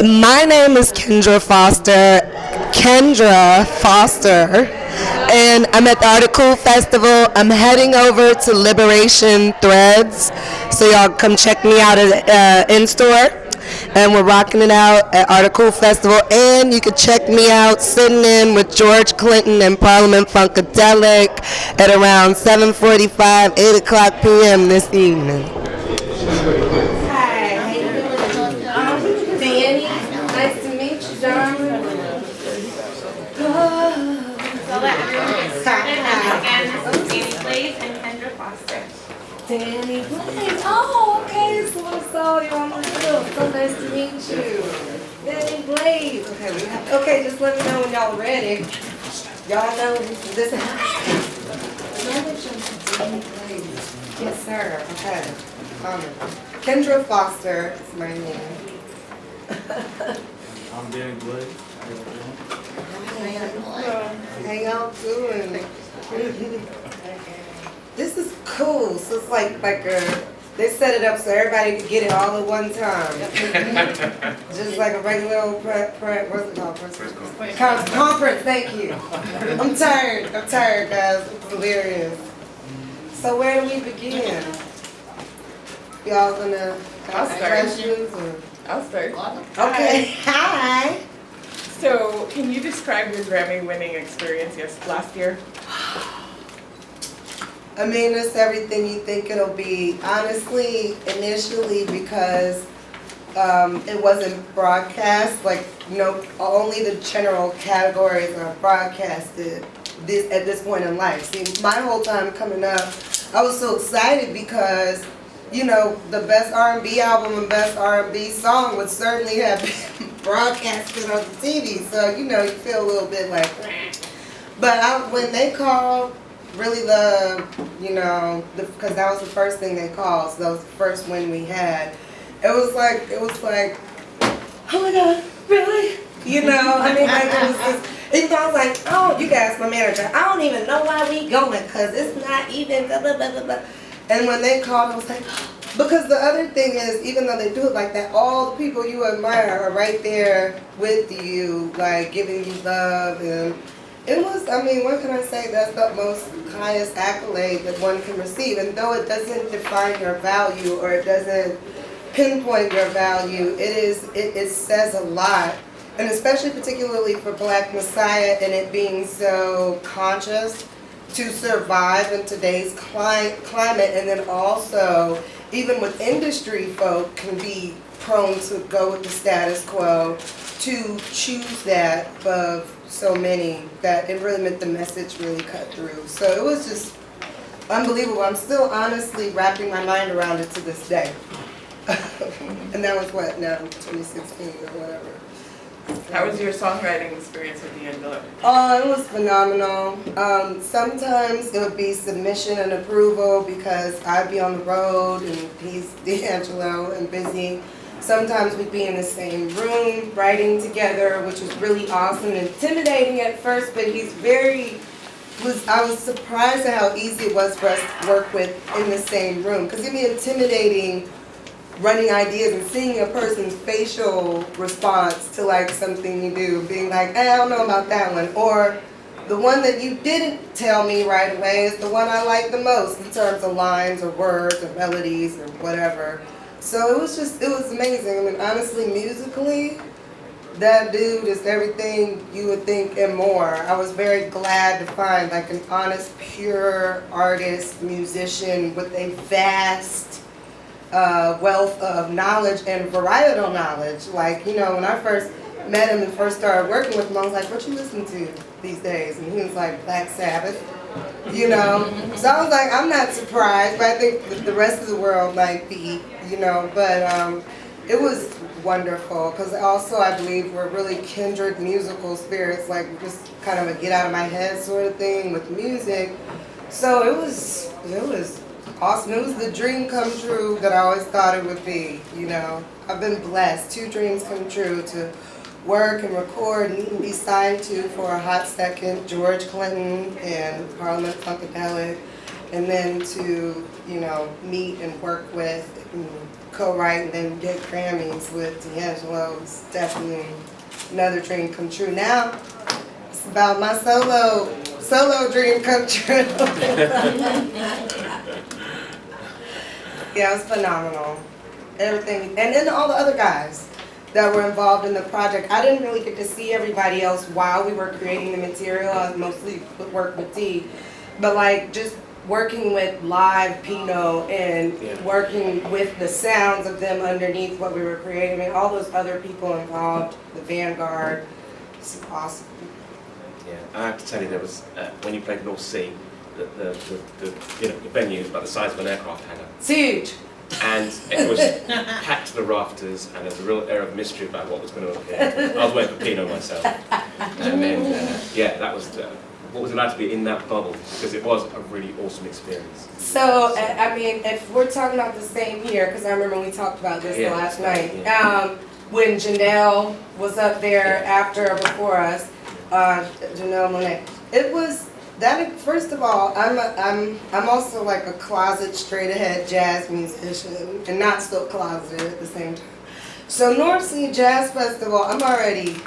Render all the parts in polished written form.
My name is Kendra Foster, and I'm at the Article Festival. I'm heading over to Liberation Threads, so y'all come check me out at in store. And we're rocking it out at Article Festival, and you can check me out sitting in with George Clinton and Parliament Funkadelic at around 7:45, 8 o'clock p.m. this evening. Hi, how you doing? Danny, nice to meet you, darling. So let everyone get started. And again, this is Danny Blaze and Kendra Foster. Danny Blaze. Oh, okay. So I saw you on the film. So nice to meet you. Danny Blaze. Okay, just let me know when y'all ready. Y'all know this. Danny Blaze. Yes, sir. Okay. Kendra Foster is my name. I'm Danny Blaze. How y'all doing? This is cool. So it's like they set it up so everybody could get it all at one time. Just like a regular old what's it called? Conference. Thank you. I'm tired, guys. It's hilarious. So where do we begin? Y'all gonna ask questions or? I'll start. Okay. Hi. So, can you describe your Grammy-winning experience last year? I mean, it's everything you think it'll be. Honestly, initially, because it wasn't broadcast, like, only the general categories are broadcasted at this point in life. See, my whole time coming up, I was so excited because, the best R&B album and best R&B song would certainly have been broadcasted on the TV. So, you feel a little bit like, but when they called, really because that was the first thing they called, so that was the first win we had. It was like, oh my God, really? I mean, like, it was just, even though I was like, oh, you guys, my manager, I don't even know why we going, because it's not even, blah, blah, blah, blah, blah. And when they called, I was like, because the other thing is, even though they do it like that, all the people you admire are right there with you, like, giving you love, and it was, I mean, what can I say? That's the most highest accolade that one can receive. And though it doesn't define your value or it doesn't pinpoint your value, it says a lot. And especially particularly for Black Messiah and it being so conscious to survive in today's climate, and then also, even with industry folk can be prone to go with the status quo, to choose that above so many, that it really meant the message really cut through. So it was just unbelievable. I'm still honestly wrapping my mind around it to this day. And that was what, now, 2016 or whatever. How was your songwriting experience with D'Angelo? Oh, it was phenomenal. Sometimes it would be submission and approval because I'd be on the road and he's D'Angelo and busy. Sometimes we'd be in the same room writing together, which was really awesome and intimidating at first, but I was surprised at how easy it was for us to work with in the same room. Because it'd be intimidating running ideas and seeing a person's facial response to like something you do, being like, I don't know about that one. Or the one that you didn't tell me right away is the one I like the most in terms of lines or words or melodies or whatever. So it was amazing. I mean, honestly, musically, that dude is everything you would think and more. I was very glad to find like an honest, pure artist, musician with a vast wealth of knowledge and varietal knowledge. Like, when I first met him and first started working with him, I was like, what you listen to these days? And he was like, Black Sabbath, So I was like, I'm not surprised, but I think the rest of the world might be, but it was wonderful because also I believe we're really kindred musical spirits, like just kind of a get out of my head sort of thing with music. So it was awesome. It was the dream come true that I always thought it would be, I've been blessed. 2 dreams come true, to work and record and even be signed to for a hot second George Clinton and Parliament Funkadelic, and then to, meet and work with and co-write and then get Grammys with D'Angelo was definitely another dream come true. Now it's about my solo dream come true. Yeah, it was phenomenal. Everything, and then all the other guys that were involved in the project. I didn't really get to see everybody else while we were creating the material. I mostly worked with T, but like just working with live Pinot and working with the sounds of them underneath what we were creating. I mean, all those other people involved, the Vanguard, it's awesome. Yeah, I have to tell you, there was when you played North Sea, the venue is about the size of an aircraft hangar. It's huge. And it was packed to the rafters, and there's a real air of mystery about what was going to appear. I was waiting for Pinot myself. And then, that was what was it like to be in that bubble, because it was a really awesome experience. So, I mean, if we're talking about the same year, because I remember we talked about this last night, when Janelle was up there after or before us, Janelle Monáe, it was. That, first of all, I'm also like a closet, straight ahead jazz musician, and not so closeted at the same time. So North Sea Jazz Festival, I'm already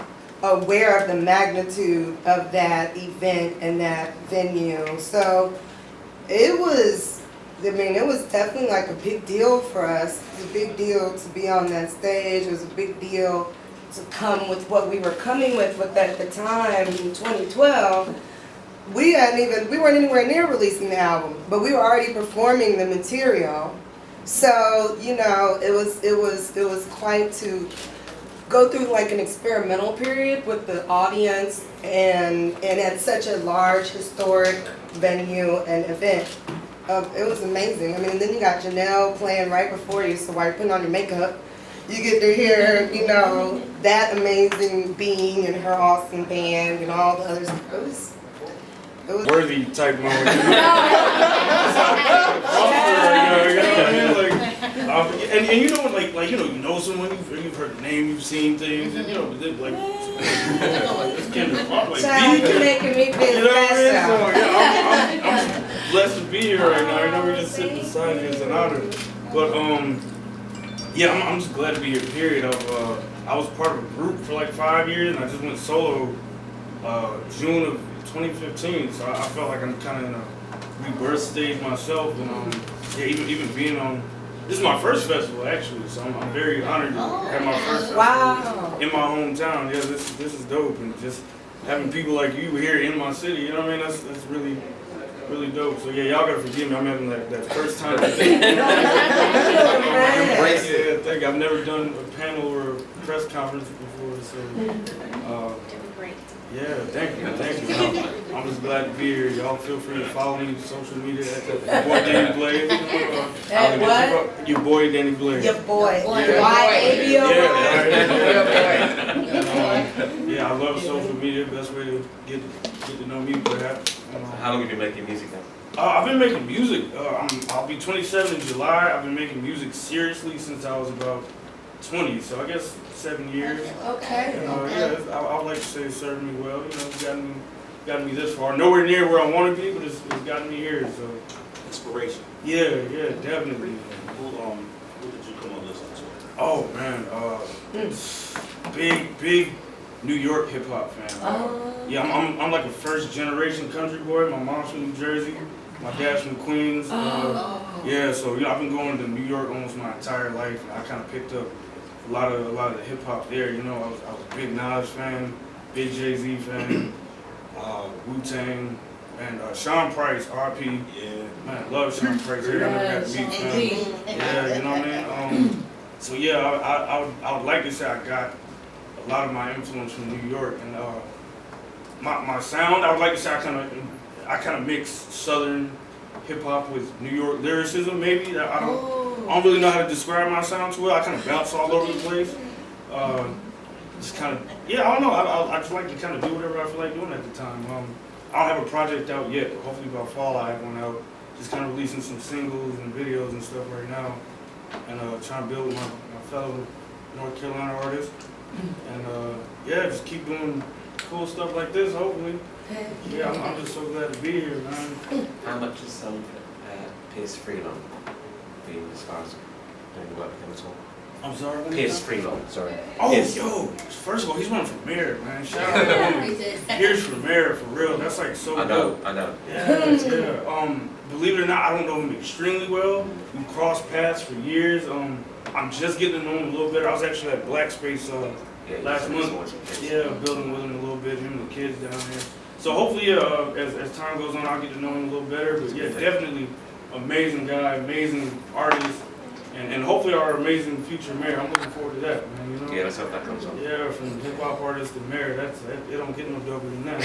aware of the magnitude of that event and that venue. So it was definitely like a big deal for us. It was a big deal to be on that stage. It was a big deal to come with what we were coming with at the time in 2012. We weren't anywhere near releasing the album, but we were already performing the material. So, it was quite to go through like an experimental period with the audience and at such a large historic venue and event. It was amazing. I mean, and then you got Janelle playing right before you, so while you're putting on your makeup, you get to hear, that amazing being and her awesome band and all the others. It was worthy type moment. You know what I mean? And you know someone, you've heard the name, you've seen things, and but then it's Kendrick Lamar, Child, you're making me feel you know what I mean? best So I'm blessed to be here right now. We're just sitting beside you, it's an honor. But I'm just glad to be here. Period. I was part of a group for like 5 years, and I just went solo June of 2015, so I felt like I'm kind of in a rebirth stage myself, and even being on, this is my first festival actually, so I'm very honored to have my first festival in my hometown. Yeah, this is dope, and just having people like you here in my city, you know what I mean? That's really, really dope. So yeah, y'all gotta forgive me. I'm having that first time. I've never done a panel or a press conference before, so. Yeah, thank you. I'm just glad to be here. Y'all feel free to follow me on social media at your boy Danny Blaze. At what? Your boy Danny Blaze. Your boy. Y-A-B-O-Y. Yeah, I love social media. Best way to get to know me, perhaps. How long have you been making music now? I've been making music. I'll be 27 in July. I've been making music seriously since I was about 20, so I guess 7 years. Okay. I would like to say it served me well. It's gotten me this far. Nowhere near where I want to be, but it's gotten me here. So inspiration. Yeah, definitely. Who did you come on listen to? Oh man, big New York hip hop fan. Yeah, I'm like a first generation country boy. My mom's from New Jersey. My dad's from Queens. Yeah, so I've been going to New York almost my entire life, and I kind of picked up a lot of the hip hop there. I was a big Nas fan, big Jay-Z fan, Wu-Tang, and Sean Price, R.P. Yeah, man, I love Sean Price here. I never got to meet him. Yeah, you know what I mean? So yeah, I would like to say I got a lot of my influence from New York, and my sound. I would like to say I kind of mix Southern hip hop with New York lyricism. Maybe I don't really know how to describe my sound too well. I kind of bounce all over the place. Just kind of I don't know. I just like to kind of do whatever I feel like doing at the time. I don't have a project out yet, but hopefully by fall I have one out. Just kind of releasing some singles and videos and stuff right now, and trying to build with my fellow North Carolina artists, and just keep doing cool stuff like this. Hopefully. Yeah, I'm just so glad to be here, man. How much is Pierce Freelon being as far as doing the work with him at all? I'm sorry. one more Pierce time? Freelon, sorry. Oh, Pierce. yo! First of all, he's running for mayor, man. Shout out to him. Pierce for mayor, for real. That's like so I know, I know. Yeah, yeah. Believe it or not, I don't know him extremely well. We crossed paths for years. I'm just getting to know him a little better. I was actually at Black Space Yeah, last he's month. awesome. Yeah, building with him a little bit, him and the kids down there. So hopefully, as time goes on, I'll get to know him a little better. But yeah, definitely amazing guy, amazing artist, and hopefully our amazing future mayor. I'm looking forward to that, man. You know? Yeah, let's hope that comes on. Yeah, from hip hop artist to mayor, it don't get no doper than that.